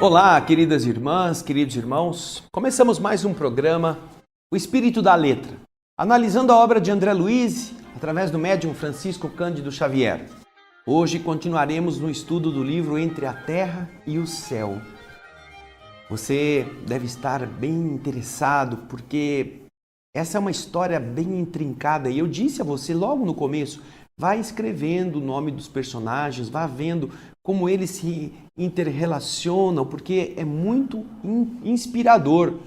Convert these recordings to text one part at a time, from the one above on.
Olá, queridas irmãs, queridos irmãos. Começamos mais um programa, O Espírito da Letra, analisando a obra de André Luiz através do médium Francisco Cândido Xavier. Hoje continuaremos no estudo do livro Entre a Terra e o Céu. Você deve estar bem interessado porque essa é uma história bem intrincada e eu disse a você logo no começo, vá escrevendo o nome dos personagens, vá vendo como eles se interrelacionam, porque é muito inspirador.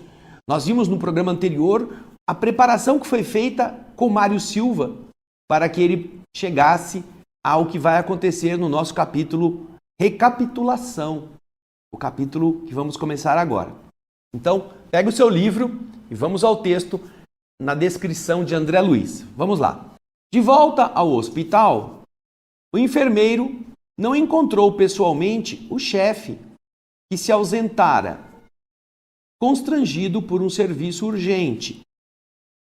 Nós vimos no programa anterior a preparação que foi feita com Mário Silva para que ele chegasse ao que vai acontecer no nosso capítulo Recapitulação, o capítulo que vamos começar agora. Então, pega o seu livro e vamos ao texto na descrição de André Luiz. Vamos lá. De volta ao hospital, o enfermeiro não encontrou pessoalmente o chefe, que se ausentara, constrangido por um serviço urgente,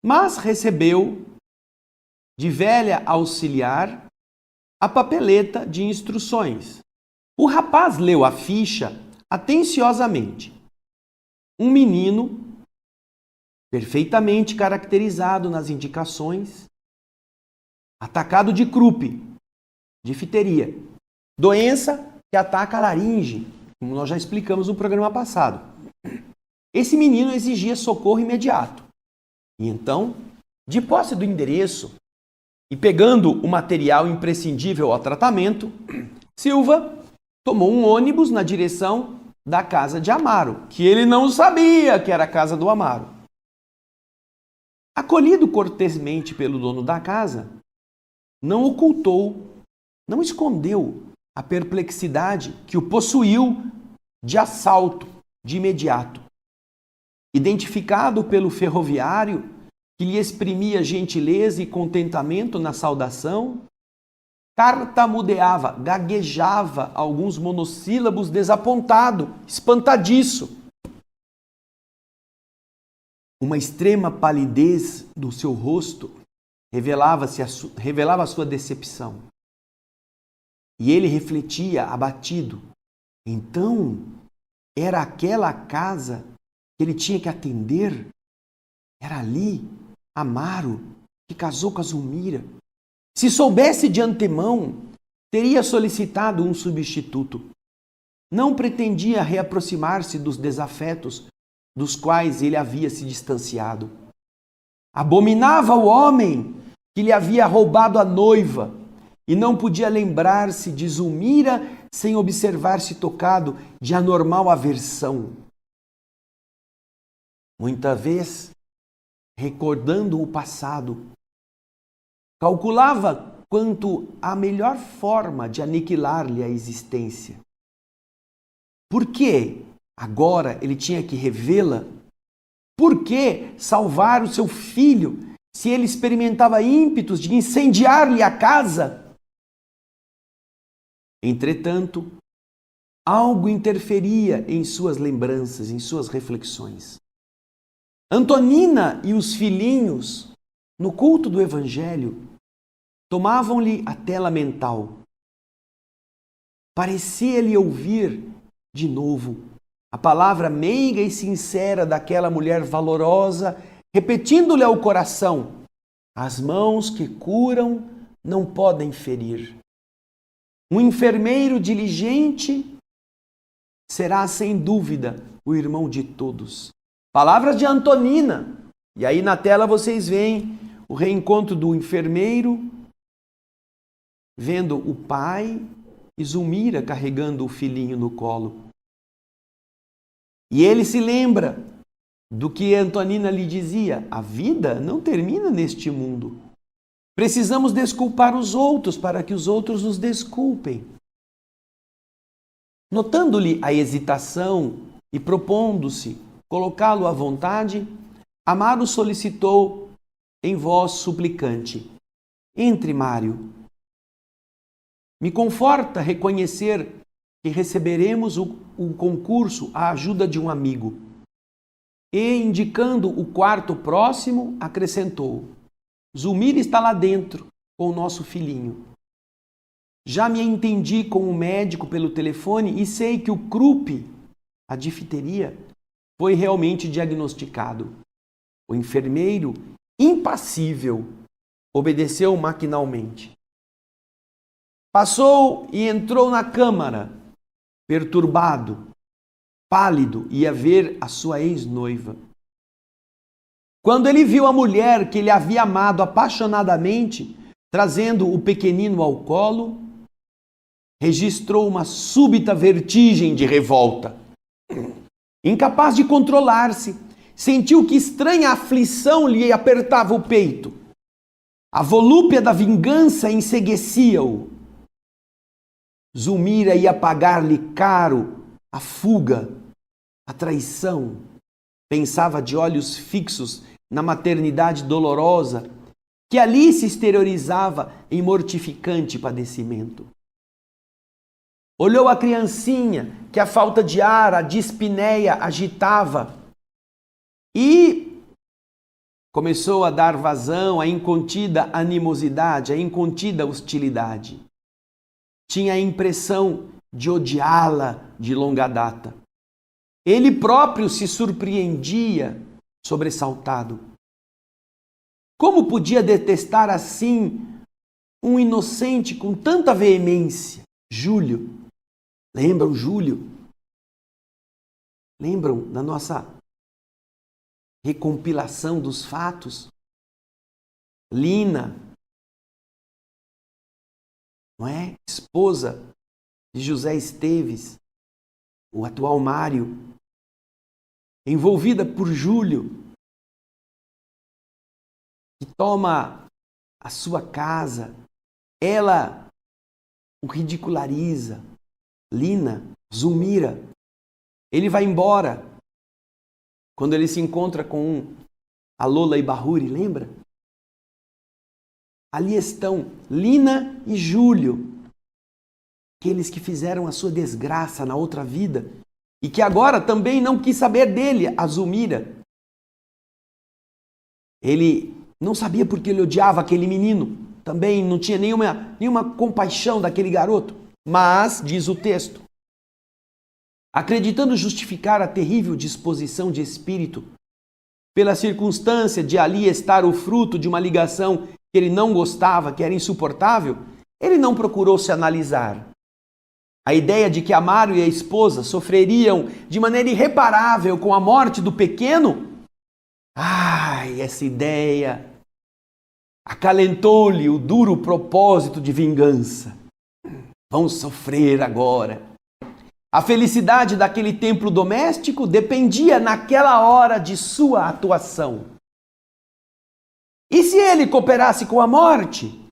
mas recebeu de velha auxiliar a papeleta de instruções. O rapaz leu a ficha atenciosamente. Um menino, perfeitamente caracterizado nas indicações, atacado de croup, difteria, doença que ataca a laringe, como nós já explicamos no programa passado. Esse menino exigia socorro imediato. E então, de posse do endereço e pegando o material imprescindível ao tratamento, Silva tomou um ônibus na direção da casa de Amaro, que ele não sabia que era a casa do Amaro. Acolhido cortesmente pelo dono da casa, não ocultou, não escondeu a perplexidade que o possuiu de assalto de imediato. Identificado pelo ferroviário, que lhe exprimia gentileza e contentamento na saudação, tartamudeava, gaguejava alguns monossílabos desapontado, espantadiço. Uma extrema palidez do seu rosto revelava a sua decepção. E ele refletia, abatido. Então, era aquela casa que ele tinha que atender? Era ali, Amaro, que casou com a Zulmira. Se soubesse de antemão, teria solicitado um substituto. Não pretendia reaproximar-se dos desafetos dos quais ele havia se distanciado. Abominava o homem que lhe havia roubado a noiva e não podia lembrar-se de Zulmira sem observar-se tocado de anormal aversão. Muita vez, recordando o passado, calculava quanto a melhor forma de aniquilar-lhe a existência. Por que agora ele tinha que revê-la? Por que salvar o seu filho se ele experimentava ímpetos de incendiar-lhe a casa? Entretanto, algo interferia em suas lembranças, em suas reflexões. Antonina e os filhinhos, no culto do Evangelho, tomavam-lhe a tela mental. Parecia-lhe ouvir, de novo, a palavra meiga e sincera daquela mulher valorosa, repetindo-lhe ao coração: as mãos que curam não podem ferir. Um enfermeiro diligente será, sem dúvida, o irmão de todos. Palavras de Antonina. E aí na tela vocês veem o reencontro do enfermeiro, vendo o pai e Zulmira carregando o filhinho no colo. E ele se lembra do que Antonina lhe dizia: a vida não termina neste mundo. Precisamos desculpar os outros para que os outros nos desculpem. Notando-lhe a hesitação e propondo-se colocá-lo à vontade, Amaro solicitou em voz suplicante: entre, Mário. Me conforta reconhecer que receberemos o concurso à ajuda de um amigo. E, indicando o quarto próximo, acrescentou: Zulmira está lá dentro, com o nosso filhinho. Já me entendi com o médico pelo telefone e sei que o croup a difteria, foi realmente diagnosticado. O enfermeiro, impassível, obedeceu maquinalmente. Passou e entrou na câmara, perturbado, pálido, ia ver a sua ex-noiva. Quando ele viu a mulher que ele havia amado apaixonadamente, trazendo o pequenino ao colo, registrou uma súbita vertigem de revolta. Incapaz de controlar-se, sentiu que estranha aflição lhe apertava o peito. A volúpia da vingança enceguecia-o. Zulmira ia pagar-lhe caro a fuga, a traição. Pensava de olhos fixos na maternidade dolorosa, que ali se exteriorizava em mortificante padecimento. Olhou a criancinha, que a falta de ar, a dispneia agitava, e começou a dar vazão à incontida animosidade, à incontida hostilidade. Tinha a impressão de odiá-la de longa data. Ele próprio se surpreendia, sobressaltado. Como podia detestar assim um inocente com tanta veemência? Júlio. Lembram Júlio? Lembram da nossa recompilação dos fatos? Lina, não é? Esposa de José Esteves, o atual Mário, envolvida por Júlio, que toma a sua casa, ela o ridiculariza. Lina, Zulmira, ele vai embora quando ele se encontra com a Lola Ibahuri, lembra? Ali estão Lina e Júlio, aqueles que fizeram a sua desgraça na outra vida e que agora também não quis saber dele, a Zulmira. Ele não sabia porque ele odiava aquele menino, também não tinha nenhuma compaixão daquele garoto. Mas, diz o texto, acreditando justificar a terrível disposição de espírito pela circunstância de ali estar o fruto de uma ligação que ele não gostava, que era insuportável, ele não procurou se analisar. A ideia de que Amaro e a esposa sofreriam de maneira irreparável com a morte do pequeno, essa ideia acalentou-lhe o duro propósito de vingança. Vão sofrer agora. A felicidade daquele templo doméstico dependia naquela hora de sua atuação. E se ele cooperasse com a morte,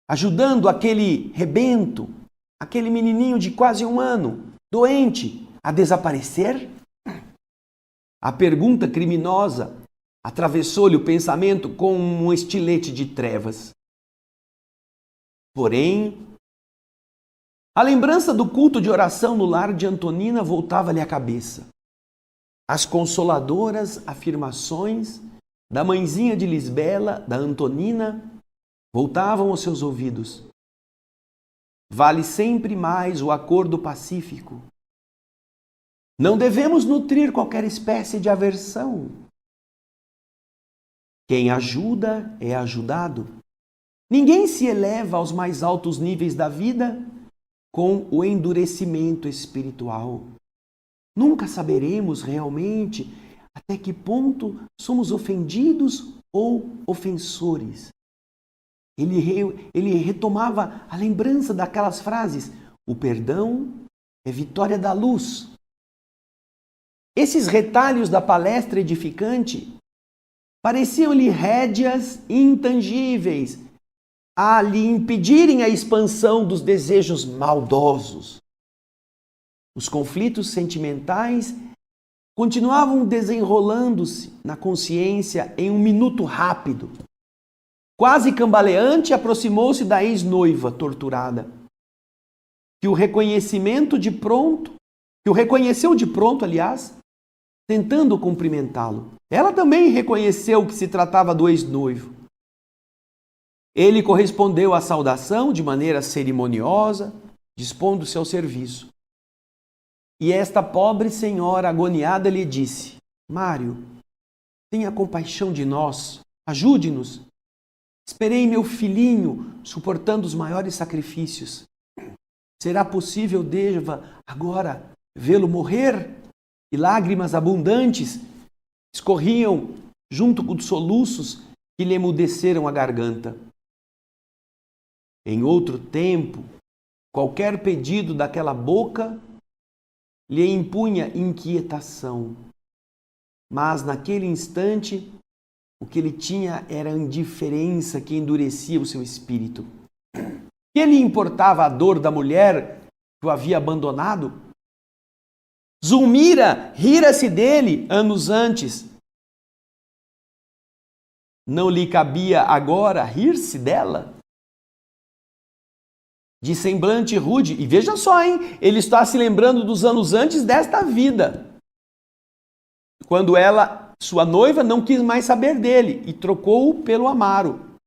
ajudando aquele rebento, aquele menininho de quase 1 ano, doente, a desaparecer? A pergunta criminosa atravessou-lhe o pensamento com um estilete de trevas. Porém, a lembrança do culto de oração no lar de Antonina voltava-lhe à cabeça. As consoladoras afirmações da mãezinha de Lisbela, da Antonina, voltavam aos seus ouvidos. Vale sempre mais o acordo pacífico. Não devemos nutrir qualquer espécie de aversão. Quem ajuda é ajudado. Ninguém se eleva aos mais altos níveis da vida com o endurecimento espiritual. Nunca saberemos realmente até que ponto somos ofendidos ou ofensores. Ele retomava a lembrança daquelas frases: o perdão é vitória da luz. Esses retalhos da palestra edificante pareciam-lhe rédeas intangíveis a lhe impedirem a expansão dos desejos maldosos. Os conflitos sentimentais continuavam desenrolando-se na consciência em um minuto rápido. Quase cambaleante, aproximou-se da ex-noiva torturada, que o reconheceu de pronto, aliás, tentando cumprimentá-lo. Ela também reconheceu que se tratava do ex-noivo. Ele correspondeu à saudação de maneira cerimoniosa, dispondo-se ao serviço. E esta pobre senhora agoniada lhe disse: Mário, tenha compaixão de nós, ajude-nos. Esperei meu filhinho suportando os maiores sacrifícios. Será possível, deva agora vê-lo morrer? E lágrimas abundantes escorriam junto com os soluços que lhe emudeceram a garganta. Em outro tempo, qualquer pedido daquela boca lhe impunha inquietação. Mas naquele instante, o que ele tinha era a indiferença que endurecia o seu espírito. Que lhe importava a dor da mulher que o havia abandonado? Zulmira rira-se dele anos antes. Não lhe cabia agora rir-se dela? De semblante rude, e veja só, ele está se lembrando dos anos antes desta vida, quando ela, sua noiva, não quis mais saber dele e trocou-o pelo Amaro.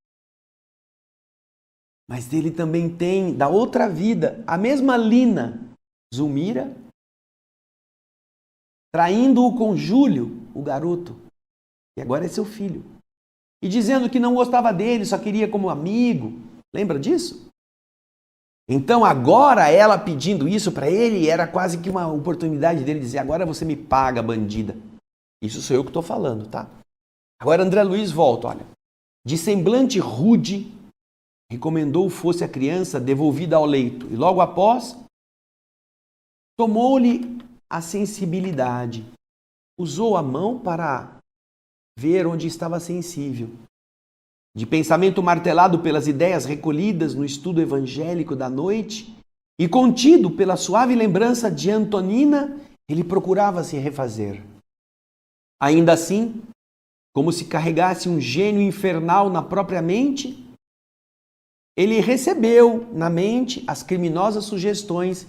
Mas ele também tem, da outra vida, a mesma Lina, Zulmira, traindo-o com Júlio, o garoto, que agora é seu filho, e dizendo que não gostava dele, só queria como amigo. Lembra disso? Então agora ela pedindo isso para ele era quase que uma oportunidade dele dizer: agora você me paga, bandida. Isso sou eu que estou falando, tá? Agora André Luiz volta, olha. De semblante rude, recomendou fosse a criança devolvida ao leito. E logo após, tomou-lhe a sensibilidade. Usou a mão para ver onde estava sensível. De pensamento martelado pelas ideias recolhidas no estudo evangélico da noite e contido pela suave lembrança de Antonina, ele procurava se refazer. Ainda assim, como se carregasse um gênio infernal na própria mente, ele recebeu na mente as criminosas sugestões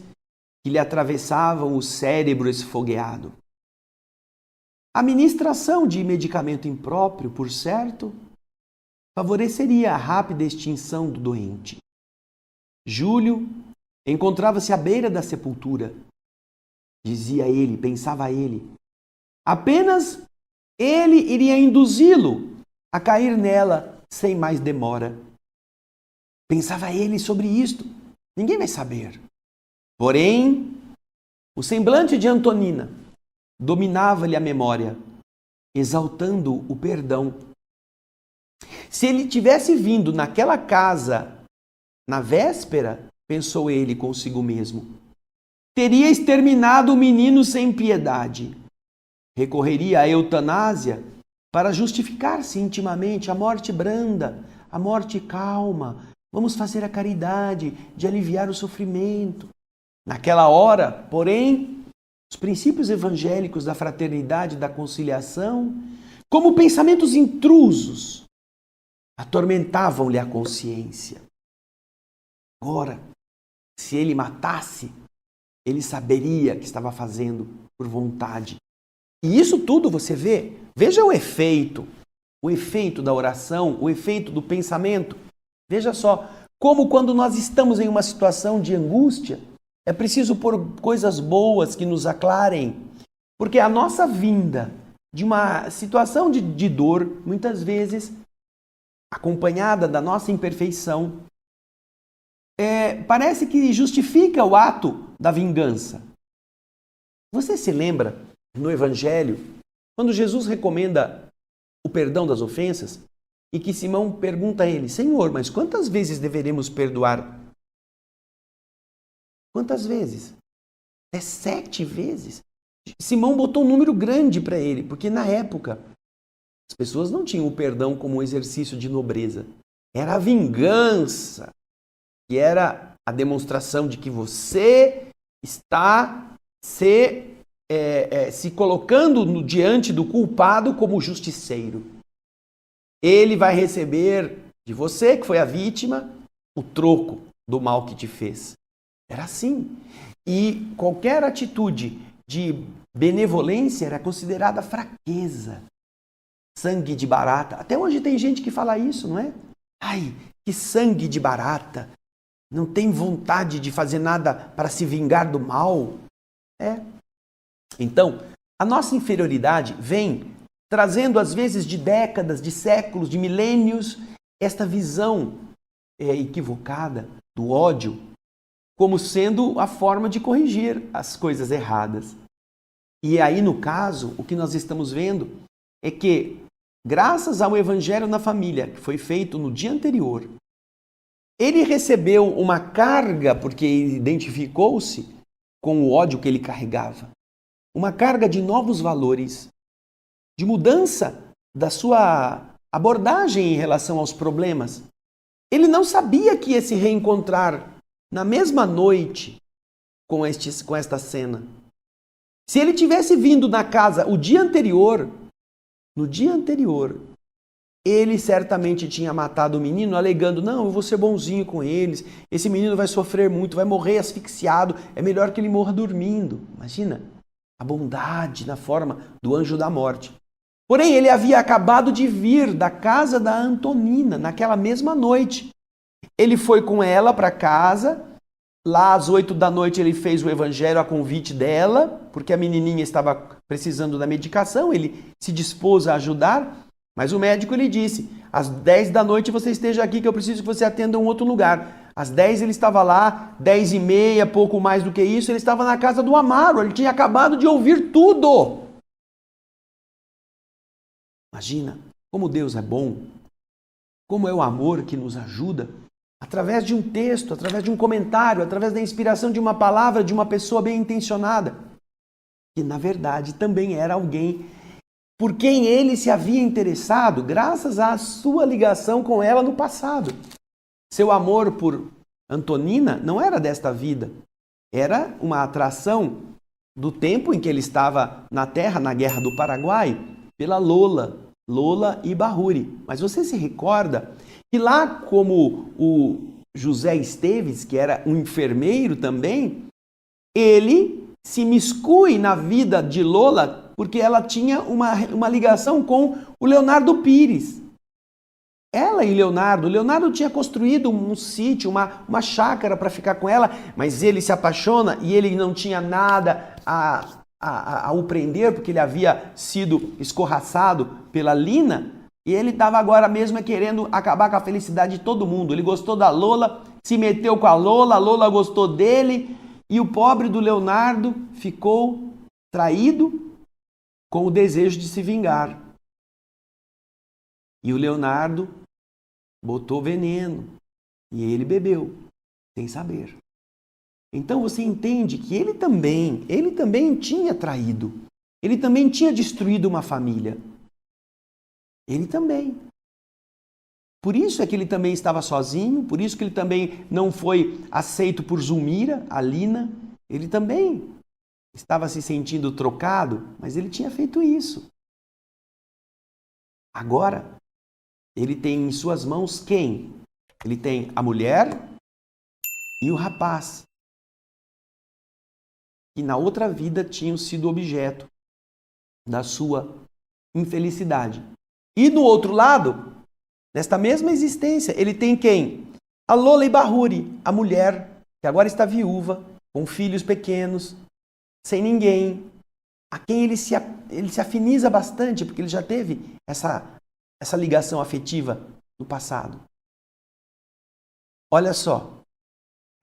que lhe atravessavam o cérebro esfogueado. A ministração de medicamento impróprio, por certo, favoreceria a rápida extinção do doente. Júlio encontrava-se à beira da sepultura. Dizia ele, pensava ele. Apenas ele iria induzi-lo a cair nela sem mais demora. Pensava ele sobre isto. Ninguém vai saber. Porém, o semblante de Antonina dominava-lhe a memória, exaltando o perdão. Se ele tivesse vindo naquela casa na véspera, pensou ele consigo mesmo, teria exterminado o menino sem piedade. Recorreria à eutanásia para justificar-se intimamente a morte branda, a morte calma. Vamos fazer a caridade de aliviar o sofrimento. Naquela hora, porém, os princípios evangélicos da fraternidade e da conciliação, como pensamentos intrusos, atormentavam-lhe a consciência. Agora, se ele matasse, ele saberia que estava fazendo por vontade. E isso tudo você vê. Veja o efeito da oração, o efeito do pensamento. Veja só, como quando nós estamos em uma situação de angústia, é preciso pôr coisas boas que nos aclarem. Porque a nossa vinda de uma situação de dor, muitas vezes, acompanhada da nossa imperfeição, parece que justifica o ato da vingança. Você se lembra, no Evangelho, quando Jesus recomenda o perdão das ofensas e que Simão pergunta a ele: Senhor, mas quantas vezes deveremos perdoar? Quantas vezes? É 7 vezes. Simão botou um número grande para ele, porque na época as pessoas não tinham o perdão como um exercício de nobreza. Era a vingança, que era a demonstração de que você está se colocando diante do culpado como justiceiro. Ele vai receber de você, que foi a vítima, o troco do mal que te fez. Era assim. E qualquer atitude de benevolência era considerada fraqueza. Sangue de barata. Até hoje tem gente que fala isso, não é? Ai, que sangue de barata. Não tem vontade de fazer nada para se vingar do mal. Então, a nossa inferioridade vem trazendo, às vezes, de décadas, de séculos, de milênios, esta visão equivocada do ódio como sendo a forma de corrigir as coisas erradas. E aí, no caso, o que nós estamos vendo é que, graças ao Evangelho na Família, que foi feito no dia anterior, ele recebeu uma carga, porque ele identificou-se com o ódio que ele carregava. Uma carga de novos valores, de mudança da sua abordagem em relação aos problemas. Ele não sabia que ia se reencontrar na mesma noite com esta cena. Se ele tivesse vindo na casa no dia anterior, ele certamente tinha matado o menino, alegando, não, eu vou ser bonzinho com eles, esse menino vai sofrer muito, vai morrer asfixiado, é melhor que ele morra dormindo. Imagina a bondade na forma do anjo da morte. Porém, ele havia acabado de vir da casa da Antonina, naquela mesma noite. Ele foi com ela para casa, lá às 8 da noite ele fez o evangelho a convite dela, porque a menininha estava precisando da medicação, ele se dispôs a ajudar, mas o médico lhe disse, às 10 da noite você esteja aqui que eu preciso que você atenda um outro lugar. Às 10 ele estava lá, 10h30, pouco mais do que isso, ele estava na casa do Amaro, ele tinha acabado de ouvir tudo. Imagina como Deus é bom, como é o amor que nos ajuda, através de um texto, através de um comentário, através da inspiração de uma palavra de uma pessoa bem intencionada, que na verdade também era alguém por quem ele se havia interessado, graças à sua ligação com ela no passado. Seu amor por Antonina não era desta vida, era uma atração do tempo em que ele estava na terra, na Guerra do Paraguai, pela Lola e Bahuri. Mas você se recorda que lá como o José Esteves, que era um enfermeiro também, ele se imiscui na vida de Lola porque ela tinha uma ligação com o Leonardo Pires. Ela e Leonardo tinha construído um sítio, uma chácara para ficar com ela, mas ele se apaixona e ele não tinha nada a o prender, porque ele havia sido escorraçado pela Lina, e ele estava agora mesmo querendo acabar com a felicidade de todo mundo. Ele gostou da Lola, se meteu com a Lola gostou dele, e o pobre do Leonardo ficou traído com o desejo de se vingar. E o Leonardo botou veneno, e ele bebeu, sem saber. Então você entende que ele também tinha traído. Ele também tinha destruído uma família. Ele também. Por isso é que ele também estava sozinho, por isso que ele também não foi aceito por Zulmira, a Lina. Ele também estava se sentindo trocado, mas ele tinha feito isso. Agora, ele tem em suas mãos quem? Ele tem a mulher e o rapaz, que na outra vida tinham sido objeto da sua infelicidade. E do outro lado, nesta mesma existência, ele tem quem? A Lola e Bahuri, a mulher que agora está viúva, com filhos pequenos, sem ninguém, a quem ele se afiniza bastante, porque ele já teve essa ligação afetiva no passado. Olha só,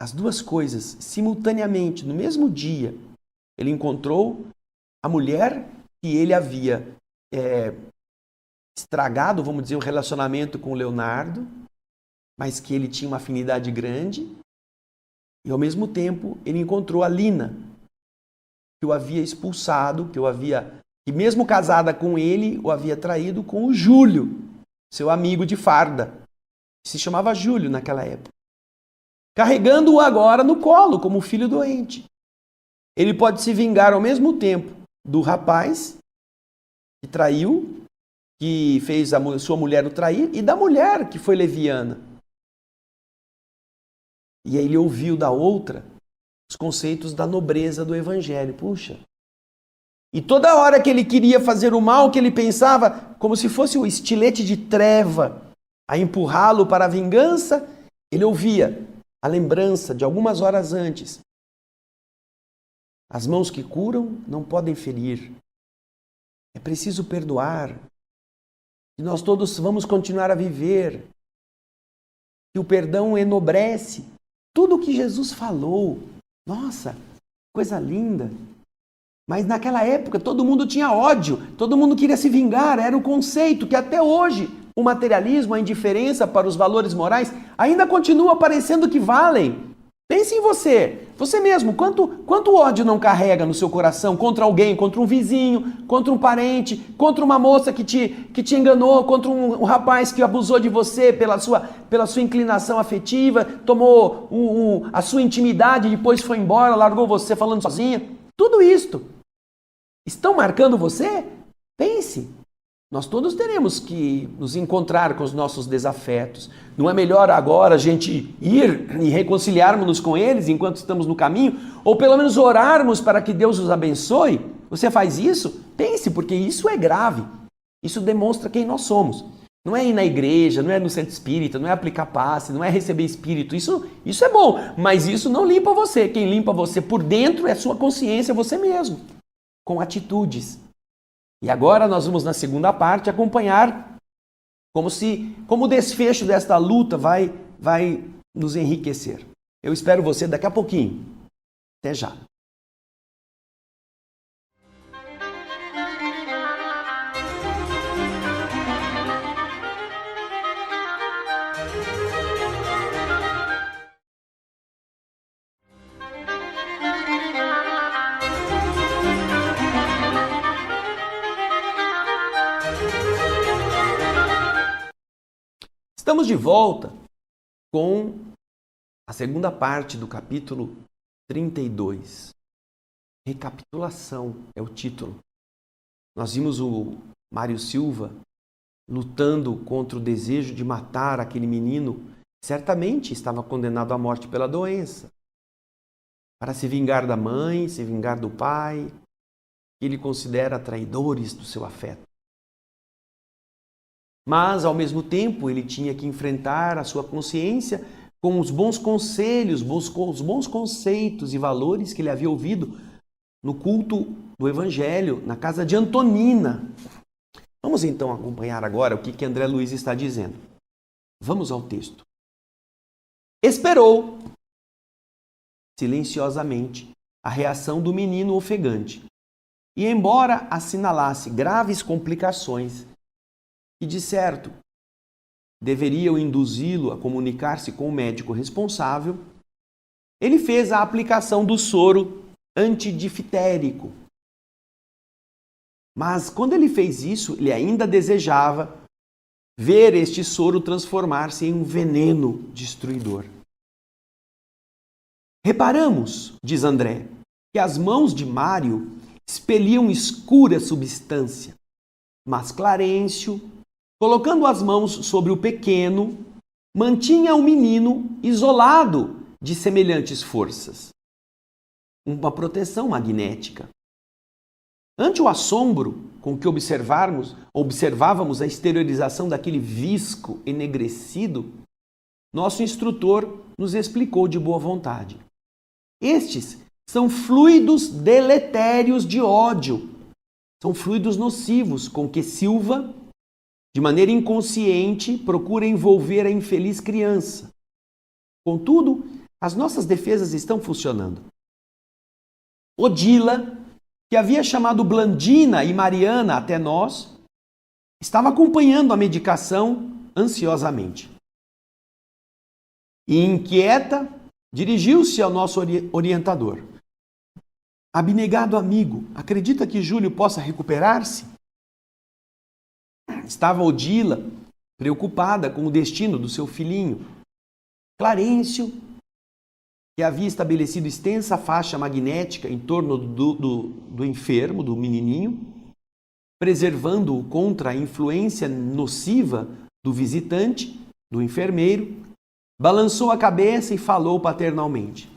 as duas coisas, simultaneamente, no mesmo dia, ele encontrou a mulher que ele havia estragado, vamos dizer, o relacionamento com o Leonardo, mas que ele tinha uma afinidade grande, e ao mesmo tempo ele encontrou a Lina, que o havia expulsado, que mesmo casada com ele, o havia traído com o Júlio, seu amigo de farda, que se chamava Júlio naquela época. Carregando-o agora no colo, como filho doente. Ele pode se vingar ao mesmo tempo do rapaz que traiu, que fez a sua mulher o trair, e da mulher que foi leviana. E aí ele ouviu da outra os conceitos da nobreza do evangelho. Puxa! E toda hora que ele queria fazer o mal, que ele pensava, como se fosse o estilete de treva, a empurrá-lo para a vingança, ele ouvia a lembrança de algumas horas antes As mãos que curam não podem ferir. É preciso perdoar. E nós todos vamos continuar a viver. E o perdão enobrece tudo o que Jesus falou. Nossa, coisa linda. Mas naquela época todo mundo tinha ódio, todo mundo queria se vingar. Era o conceito que até hoje o materialismo, a indiferença para os valores morais ainda continua parecendo que valem. Pense em você, você mesmo, quanto ódio não carrega no seu coração contra alguém, contra um vizinho, contra um parente, contra uma moça que te enganou, contra um rapaz que abusou de você pela sua inclinação afetiva, tomou a sua intimidade e depois foi embora, largou você falando sozinha. Tudo isto estão marcando você? Pense. Nós todos teremos que nos encontrar com os nossos desafetos. Não é melhor agora a gente ir e reconciliarmos-nos com eles enquanto estamos no caminho? Ou pelo menos orarmos para que Deus os abençoe? Você faz isso? Pense, porque isso é grave. Isso demonstra quem nós somos. Não é ir na igreja, não é no centro espírita, não é aplicar passe, não é receber espírito. Isso é bom, mas isso não limpa você. Quem limpa você por dentro é sua consciência, você mesmo, com atitudes. E agora nós vamos na segunda parte acompanhar como o desfecho desta luta vai nos enriquecer. Eu espero você daqui a pouquinho. Até já. Estamos de volta com a segunda parte do capítulo 32. Recapitulação é o título. Nós vimos o Mário Silva lutando contra o desejo de matar aquele menino. Certamente estava condenado à morte pela doença. Para se vingar da mãe, se vingar do pai, que ele considera traidores do seu afeto. Mas, ao mesmo tempo, ele tinha que enfrentar a sua consciência com os bons conselhos, os bons conceitos e valores que ele havia ouvido no culto do Evangelho, na casa de Antonina. Vamos então acompanhar agora o que André Luiz está dizendo. Vamos ao texto. Esperou silenciosamente a reação do menino ofegante e, embora assinalasse graves complicações, e, de certo, deveriam induzi-lo a comunicar-se com o médico responsável, ele fez a aplicação do soro antidiftérico. Mas, quando ele fez isso, ele ainda desejava ver este soro transformar-se em um veneno destruidor. Reparamos, diz André, que as mãos de Mário expeliam escura substância, mas Clarencio, colocando as mãos sobre o pequeno, mantinha o menino isolado de semelhantes forças. Uma proteção magnética. Ante o assombro com que observávamos a exteriorização daquele visco enegrecido, nosso instrutor nos explicou de boa vontade. Estes são fluidos deletérios de ódio. São fluidos nocivos com que Silva, de maneira inconsciente, procura envolver a infeliz criança. Contudo, as nossas defesas estão funcionando. Odila, que havia chamado Blandina e Mariana até nós, estava acompanhando a medicação ansiosamente. E inquieta, dirigiu-se ao nosso orientador. Abnegado amigo, acredita que Júlio possa recuperar-se? Estava Odila preocupada com o destino do seu filhinho. Clarencio, que havia estabelecido extensa faixa magnética em torno do enfermo, do menininho, preservando-o contra a influência nociva do visitante, do enfermeiro, balançou a cabeça e falou paternalmente.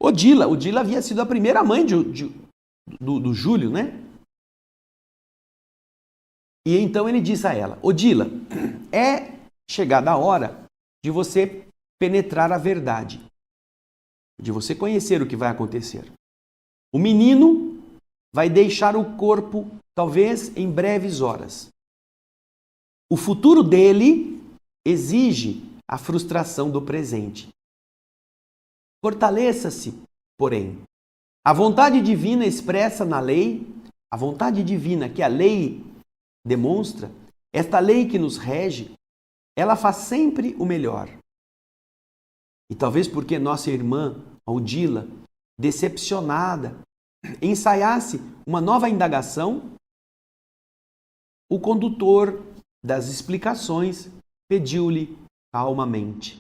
Odila havia sido a primeira mãe do Júlio, né? E então ele disse a ela, Odila, é chegada a hora de você penetrar a verdade, de você conhecer o que vai acontecer. O menino vai deixar o corpo, talvez em breves horas. O futuro dele exige a frustração do presente. Fortaleça-se, porém. A vontade divina expressa na lei, a vontade divina que a lei demonstra, esta lei que nos rege, ela faz sempre o melhor. E talvez porque nossa irmã, Odila, decepcionada, ensaiasse uma nova indagação, o condutor das explicações pediu-lhe calmamente: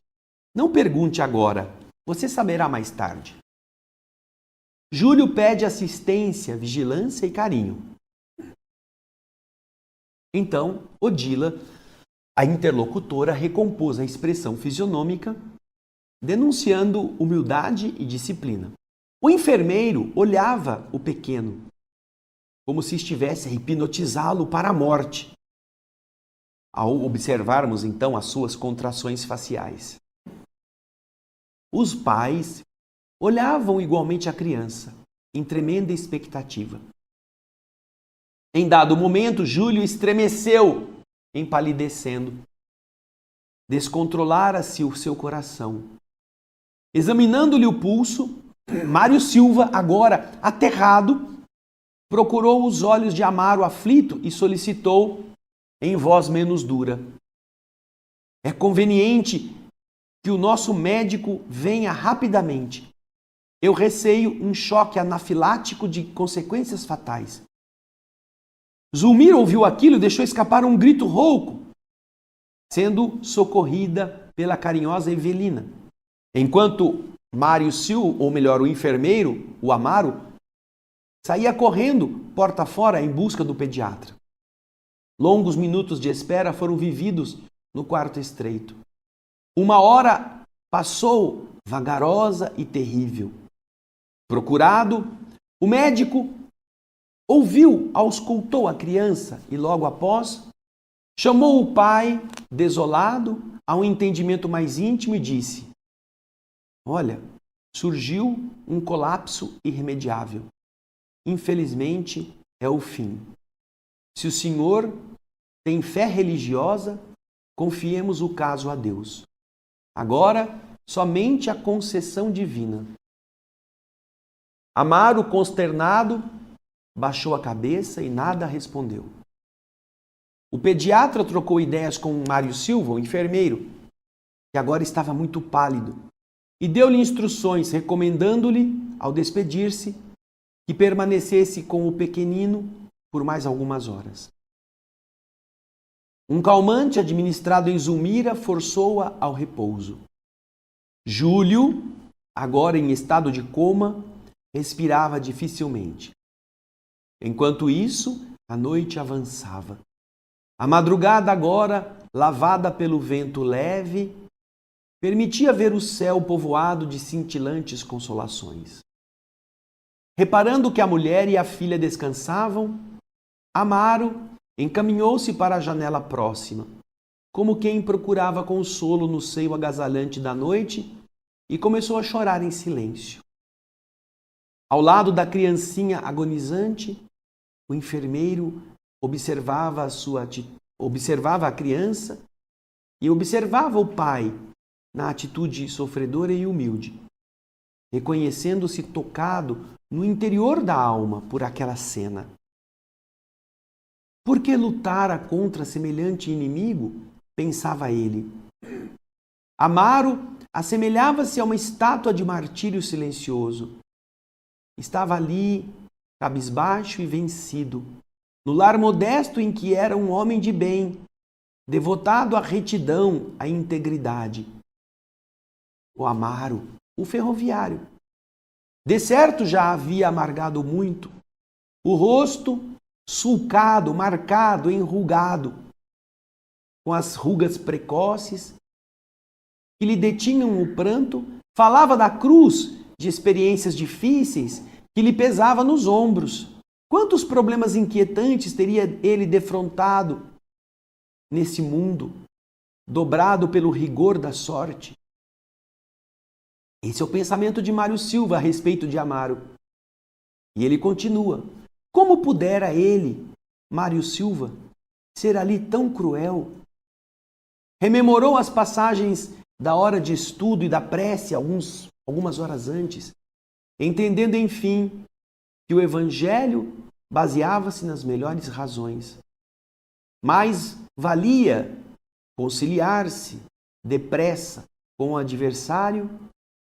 não pergunte agora, você saberá mais tarde. Júlio pede assistência, vigilância e carinho. Então, Odila, a interlocutora, recompôs a expressão fisionômica, denunciando humildade e disciplina. O enfermeiro olhava o pequeno, como se estivesse a hipnotizá-lo para a morte, ao observarmos então as suas contrações faciais. Os pais olhavam igualmente a criança, em tremenda expectativa. Em dado momento, Júlio estremeceu, empalidecendo. Descontrolara-se o seu coração. Examinando-lhe o pulso, Mário Silva, agora aterrado, procurou os olhos de Amaro aflito e solicitou, em voz menos dura: é conveniente que o nosso médico venha rapidamente. Eu receio um choque anafilático de consequências fatais. Zulmira ouviu aquilo e deixou escapar um grito rouco, sendo socorrida pela carinhosa Evelina. Enquanto Mário Silva, ou melhor, o enfermeiro, o Amaro, saía correndo porta fora em busca do pediatra. Longos minutos de espera foram vividos no quarto estreito. Uma hora passou vagarosa e terrível. Procurado, o médico auscultou a criança e logo após chamou o pai, desolado, a um entendimento mais íntimo e disse: olha, surgiu um colapso irremediável. Infelizmente, é o fim. Se o senhor tem fé religiosa, confiemos o caso a Deus. Agora, somente a concessão divina. Amaro, consternado, baixou a cabeça e nada respondeu. O pediatra trocou ideias com Mário Silva, o enfermeiro, que agora estava muito pálido, e deu-lhe instruções, recomendando-lhe, ao despedir-se, que permanecesse com o pequenino por mais algumas horas. Um calmante administrado em Zulmira forçou-a ao repouso. Júlio, agora em estado de coma, respirava dificilmente. Enquanto isso, a noite avançava. A madrugada, agora lavada pelo vento leve, permitia ver o céu povoado de cintilantes consolações. Reparando que a mulher e a filha descansavam, Amaro encaminhou-se para a janela próxima, como quem procurava consolo no seio agasalhante da noite, e começou a chorar em silêncio. Ao lado da criancinha agonizante, o enfermeiro observava a criança e observava o pai na atitude sofredora e humilde, reconhecendo-se tocado no interior da alma por aquela cena. Por que lutara contra semelhante inimigo? Pensava ele. Amaro assemelhava-se a uma estátua de martírio silencioso. Estava ali, cabisbaixo e vencido, no lar modesto em que era um homem de bem, devotado à retidão, à integridade. O Amaro, o ferroviário. De certo já havia amargado muito, o rosto sulcado, marcado, enrugado, com as rugas precoces que lhe detinham o pranto, falava da cruz de experiências difíceis que lhe pesava nos ombros. Quantos problemas inquietantes teria ele defrontado nesse mundo, dobrado pelo rigor da sorte? Esse é o pensamento de Mário Silva a respeito de Amaro. E ele continua: como pudera ele, Mário Silva, ser ali tão cruel? Rememorou as passagens da hora de estudo e da prece algumas horas antes, entendendo, enfim, que o Evangelho baseava-se nas melhores razões. Mas valia conciliar-se depressa com o adversário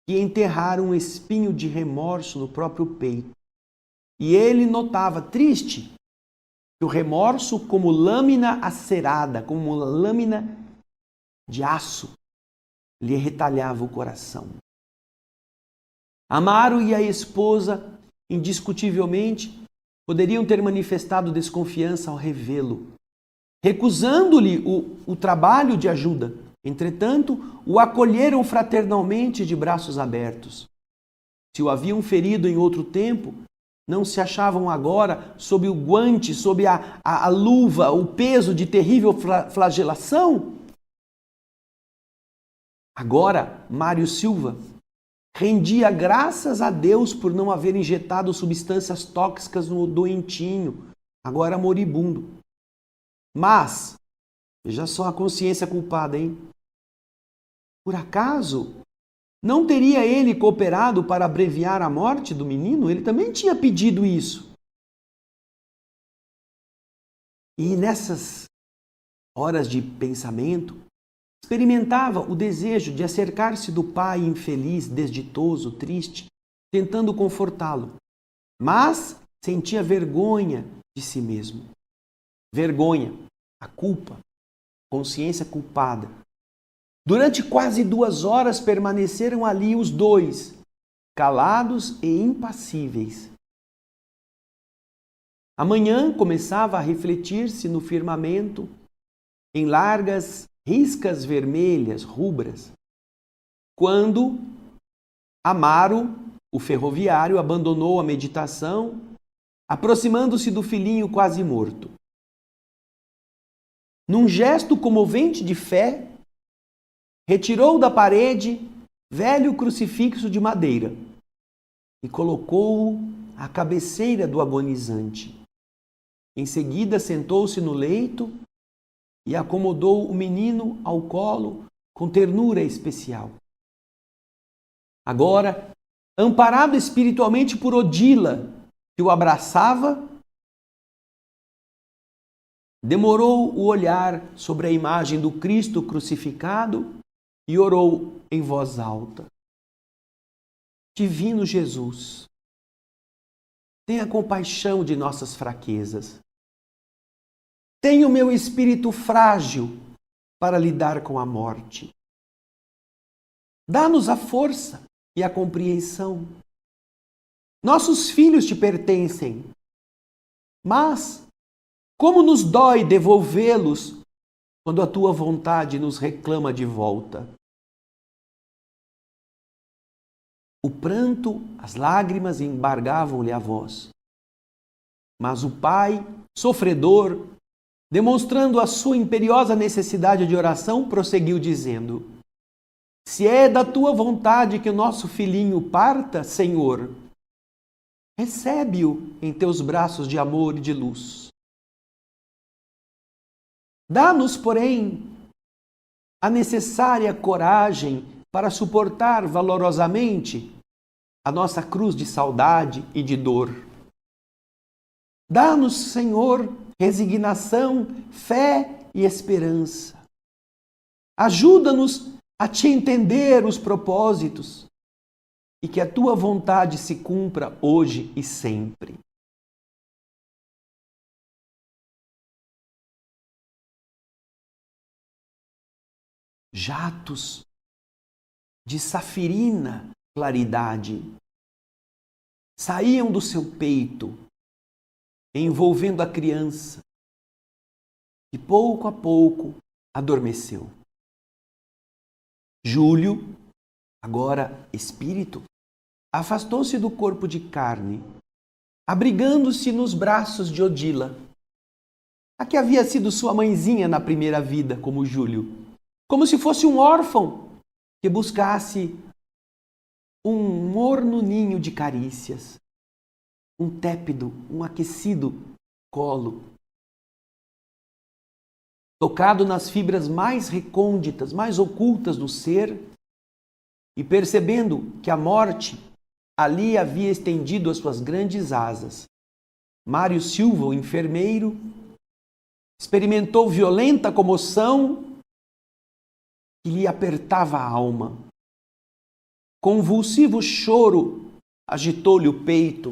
que enterrar um espinho de remorso no próprio peito. E ele notava, triste, que o remorso, como lâmina acerada, como lâmina de aço, lhe retalhava o coração. Amaro e a esposa, indiscutivelmente, poderiam ter manifestado desconfiança ao revê-lo, recusando-lhe o trabalho de ajuda. Entretanto, o acolheram fraternalmente de braços abertos. Se o haviam ferido em outro tempo, não se achavam agora sob o guante, sob a luva, o peso de terrível flagelação? Agora, Mário Silva rendia graças a Deus por não haver injetado substâncias tóxicas no doentinho, agora moribundo. Mas, veja só a consciência culpada, hein? Por acaso, não teria ele cooperado para abreviar a morte do menino? Ele também tinha pedido isso. E nessas horas de pensamento, experimentava o desejo de acercar-se do pai infeliz, desditoso, triste, tentando confortá-lo. Mas sentia vergonha de si mesmo. Vergonha, a culpa, consciência culpada. Durante quase 2 horas permaneceram ali os dois, calados e impassíveis. Amanhã começava a refletir-se no firmamento, em largas riscas vermelhas, rubras, quando Amaro, o ferroviário, abandonou a meditação, aproximando-se do filhinho quase morto. Num gesto comovente de fé, retirou da parede velho crucifixo de madeira e colocou-o à cabeceira do agonizante. Em seguida, sentou-se no leito e acomodou o menino ao colo com ternura especial. Agora, amparado espiritualmente por Odila, que o abraçava, demorou o olhar sobre a imagem do Cristo crucificado e orou em voz alta: Divino Jesus, tenha compaixão de nossas fraquezas. Tenha o meu espírito frágil para lidar com a morte. Dá-nos a força e a compreensão. Nossos filhos te pertencem, mas como nos dói devolvê-los quando a tua vontade nos reclama de volta. O pranto, as lágrimas embargavam-lhe a voz. Mas o pai, sofredor, demonstrando a sua imperiosa necessidade de oração, prosseguiu dizendo: Se é da tua vontade que o nosso filhinho parta, Senhor, recebe-o em teus braços de amor e de luz. Dá-nos, porém, a necessária coragem para suportar valorosamente a nossa cruz de saudade e de dor. Dá-nos, Senhor, resignação, fé e esperança. Ajuda-nos a te entender os propósitos e que a tua vontade se cumpra hoje e sempre. Jatos de safirina claridade saíam do seu peito, envolvendo a criança, e pouco a pouco adormeceu. Júlio, agora espírito, afastou-se do corpo de carne, abrigando-se nos braços de Odila, a que havia sido sua mãezinha na primeira vida, como Júlio, como se fosse um órfão que buscasse um morno ninho de carícias, um tépido, um aquecido colo. Tocado nas fibras mais recônditas, mais ocultas do ser, e percebendo que a morte ali havia estendido as suas grandes asas, Mário Silva, o enfermeiro, experimentou violenta comoção que lhe apertava a alma. Convulsivo choro agitou-lhe o peito,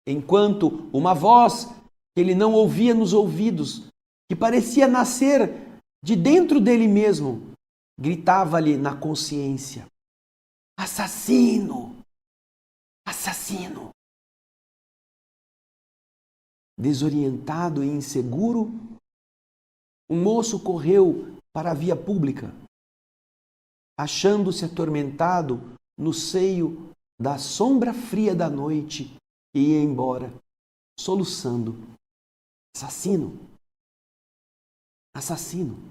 enquanto uma voz que ele não ouvia nos ouvidos, que parecia nascer de dentro dele mesmo, gritava-lhe na consciência: assassino! Assassino! Desorientado e inseguro, o moço correu para a via pública, achando-se atormentado no seio da sombra fria da noite que ia embora, soluçando: assassino! Assassino!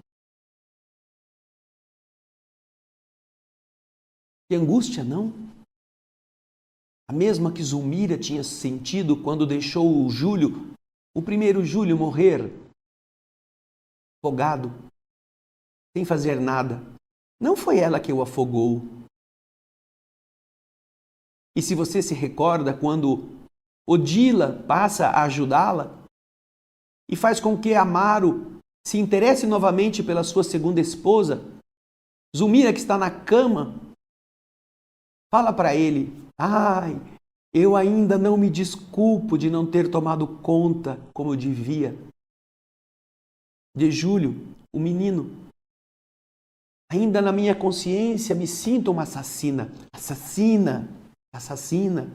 Que angústia, não? A mesma que Zulmira tinha sentido quando deixou o Júlio, o primeiro Júlio, morrer, afogado, sem fazer nada. Não foi ela que o afogou. E se você se recorda quando Odila passa a ajudá-la e faz com que Amaro se interesse novamente pela sua segunda esposa, Zulmira, que está na cama, fala para ele: ai, eu ainda não me desculpo de não ter tomado conta como eu devia de Júlio, o menino. Ainda na minha consciência me sinto uma assassina. Assassina! Assassina!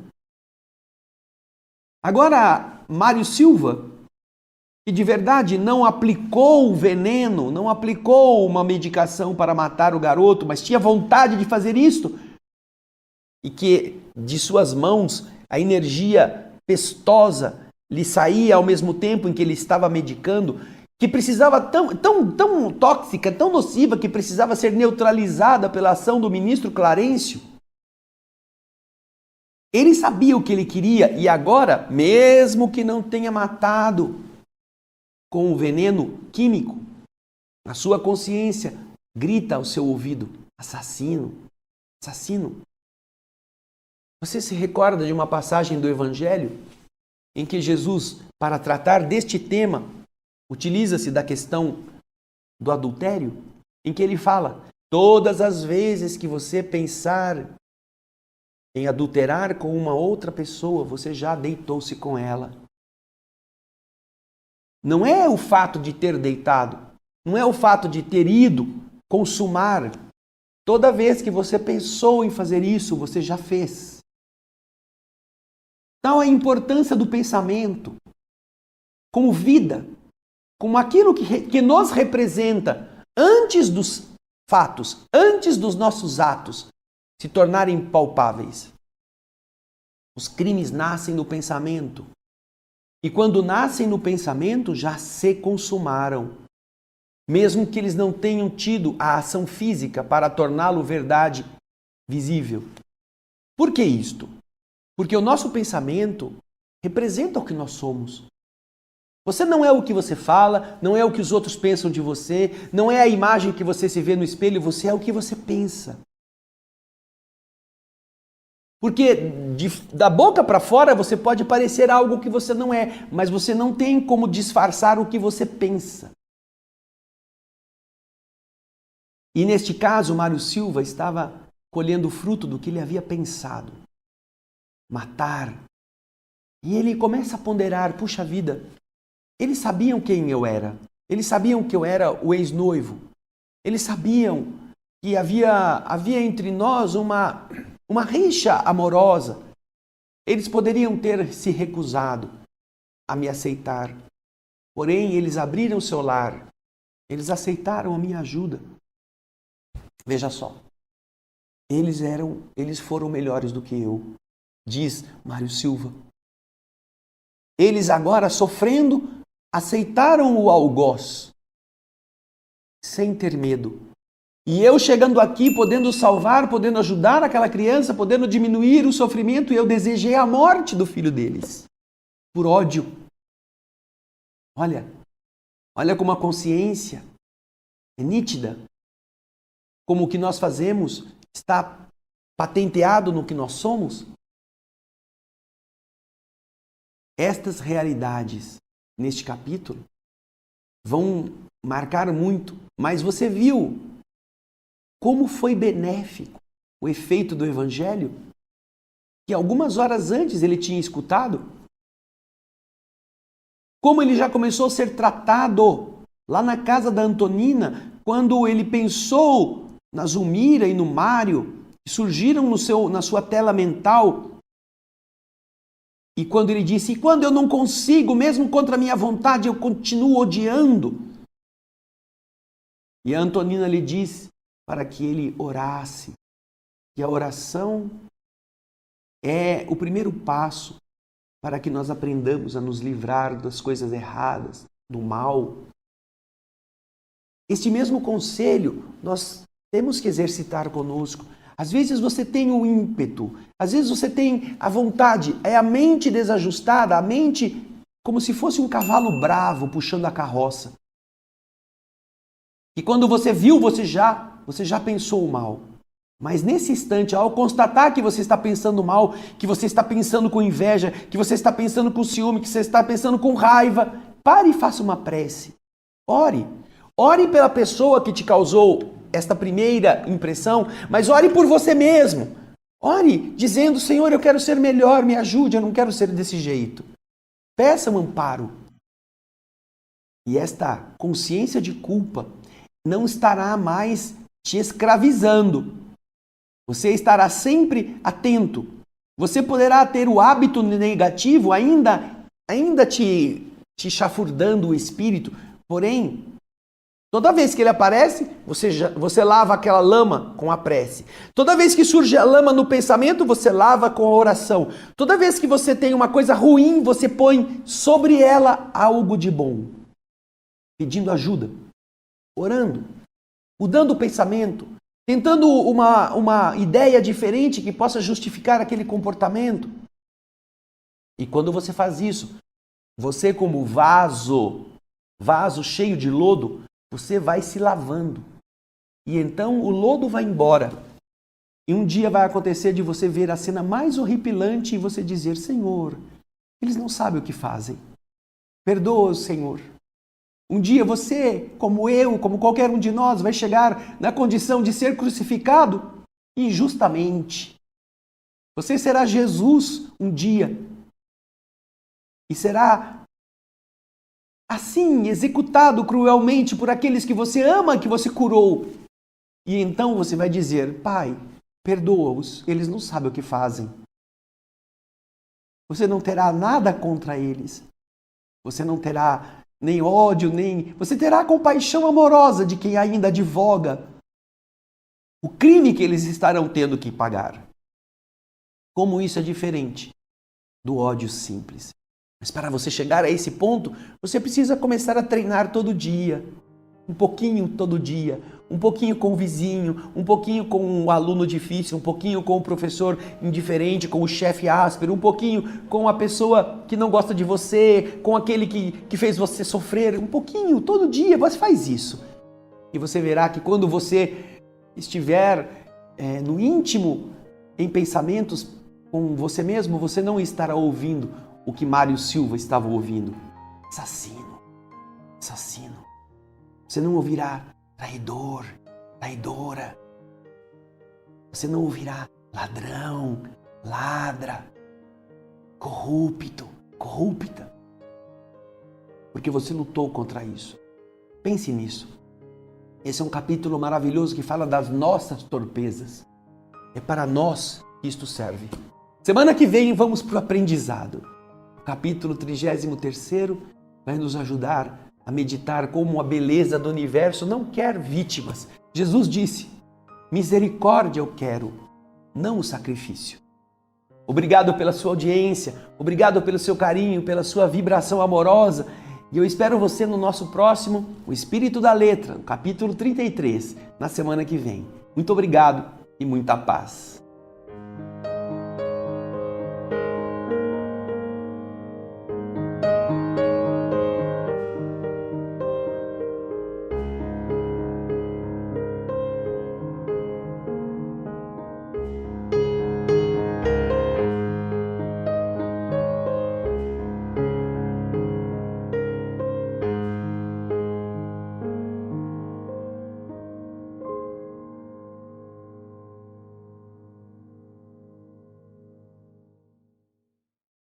Agora, Mário Silva, que de verdade não aplicou o veneno, não aplicou uma medicação para matar o garoto, mas tinha vontade de fazer isto, e que de suas mãos a energia pestosa lhe saía ao mesmo tempo em que ele estava medicando, que precisava tão tóxica, tão nociva, que precisava ser neutralizada pela ação do ministro Clarencio. Ele sabia o que ele queria e agora, mesmo que não tenha matado com o veneno químico, a sua consciência grita ao seu ouvido: assassino, assassino. Você se recorda de uma passagem do Evangelho em que Jesus, para tratar deste tema, utiliza-se da questão do adultério, em que ele fala: todas as vezes que você pensar em adulterar com uma outra pessoa, você já deitou-se com ela. Não é o fato de ter deitado, não é o fato de ter ido consumar. Toda vez que você pensou em fazer isso, você já fez. Então, a importância do pensamento como vida, como aquilo que nos representa antes dos fatos, antes dos nossos atos se tornarem palpáveis. Os crimes nascem no pensamento. E quando nascem no pensamento, já se consumaram. Mesmo que eles não tenham tido a ação física para torná-lo verdade visível. Por que isto? Porque o nosso pensamento representa o que nós somos. Você não é o que você fala, não é o que os outros pensam de você, não é a imagem que você se vê no espelho, você é o que você pensa. Porque da boca para fora você pode parecer algo que você não é, mas você não tem como disfarçar o que você pensa. E neste caso, Mário Silva estava colhendo o fruto do que ele havia pensado. Matar. E ele começa a ponderar: puxa vida, eles sabiam quem eu era. Eles sabiam que eu era o ex-noivo. Eles sabiam que havia entre nós uma rixa amorosa. Eles poderiam ter se recusado a me aceitar. Porém, eles abriram seu lar. Eles aceitaram a minha ajuda. Veja só. Eles foram melhores do que eu, diz Mário Silva. Eles agora, sofrendo, aceitaram o algoz sem ter medo E eu chegando aqui, podendo salvar, podendo ajudar aquela criança, podendo diminuir o sofrimento, e eu desejei a morte do filho deles, por ódio. Olha como a consciência é nítida, como o que nós fazemos está patenteado no que nós somos. Estas realidades neste capítulo vão marcar muito, mas você viu como foi benéfico o efeito do Evangelho que algumas horas antes ele tinha escutado? Como ele já começou a ser tratado lá na casa da Antonina, quando ele pensou na Zulmira e no Mário, que surgiram na sua tela mental. E quando ele disse, e quando eu não consigo, mesmo contra a minha vontade, eu continuo odiando. E a Antonina lhe disse para que ele orasse. E a oração é o primeiro passo para que nós aprendamos a nos livrar das coisas erradas, do mal. Este mesmo conselho nós temos que exercitar conosco. Às vezes você tem o ímpeto, às vezes você tem a vontade, é a mente desajustada, a mente como se fosse um cavalo bravo puxando a carroça. E quando você viu, você já pensou mal. Mas nesse instante, ao constatar que você está pensando mal, que você está pensando com inveja, que você está pensando com ciúme, que você está pensando com raiva, pare e faça uma prece. Ore. Ore pela pessoa que te causou esta primeira impressão, mas ore por você mesmo. Ore dizendo, Senhor, eu quero ser melhor, me ajude, eu não quero ser desse jeito. Peça um amparo. E esta consciência de culpa não estará mais te escravizando. Você estará sempre atento. Você poderá ter o hábito negativo ainda te chafurdando o espírito, porém, toda vez que ele aparece, você lava aquela lama com a prece. Toda vez que surge a lama no pensamento, você lava com a oração. Toda vez que você tem uma coisa ruim, você põe sobre ela algo de bom. Pedindo ajuda, orando, mudando o pensamento, tentando uma ideia diferente que possa justificar aquele comportamento. E quando você faz isso, você como vaso cheio de lodo, você vai se lavando. E então o lodo vai embora. E um dia vai acontecer de você ver a cena mais horripilante e você dizer, Senhor, eles não sabem o que fazem. Perdoa-os, Senhor. Um dia você, como eu, como qualquer um de nós, vai chegar na condição de ser crucificado injustamente. Você será Jesus um dia. E será assim, executado cruelmente por aqueles que você ama, que você curou. E então você vai dizer, Pai, perdoa-os, eles não sabem o que fazem. Você não terá nada contra eles. Você não terá nem ódio, nem... Você terá compaixão amorosa de quem ainda advoga o crime que eles estarão tendo que pagar. Como isso é diferente do ódio simples. Mas para você chegar a esse ponto, você precisa começar a treinar todo dia. Um pouquinho todo dia. Um pouquinho com o vizinho, um pouquinho com o aluno difícil, um pouquinho com o professor indiferente, com o chefe áspero, um pouquinho com a pessoa que não gosta de você, com aquele que fez você sofrer. Um pouquinho, todo dia, você faz isso. E você verá que quando você estiver no íntimo, em pensamentos com você mesmo, você não estará ouvindo o que Mário Silva estava ouvindo. Assassino, assassino. Você não ouvirá traidor, traidora. Você não ouvirá ladrão, ladra, corrupto, corrupta. Porque você lutou contra isso. Pense nisso. Esse é um capítulo maravilhoso que fala das nossas torpezas. É para nós que isto serve. Semana que vem vamos para o aprendizado. O capítulo 33º vai nos ajudar a meditar como a beleza do universo não quer vítimas. Jesus disse, misericórdia eu quero, não o sacrifício. Obrigado pela sua audiência, obrigado pelo seu carinho, pela sua vibração amorosa. E eu espero você no nosso próximo, O Espírito da Letra, no capítulo 33, na semana que vem. Muito obrigado e muita paz.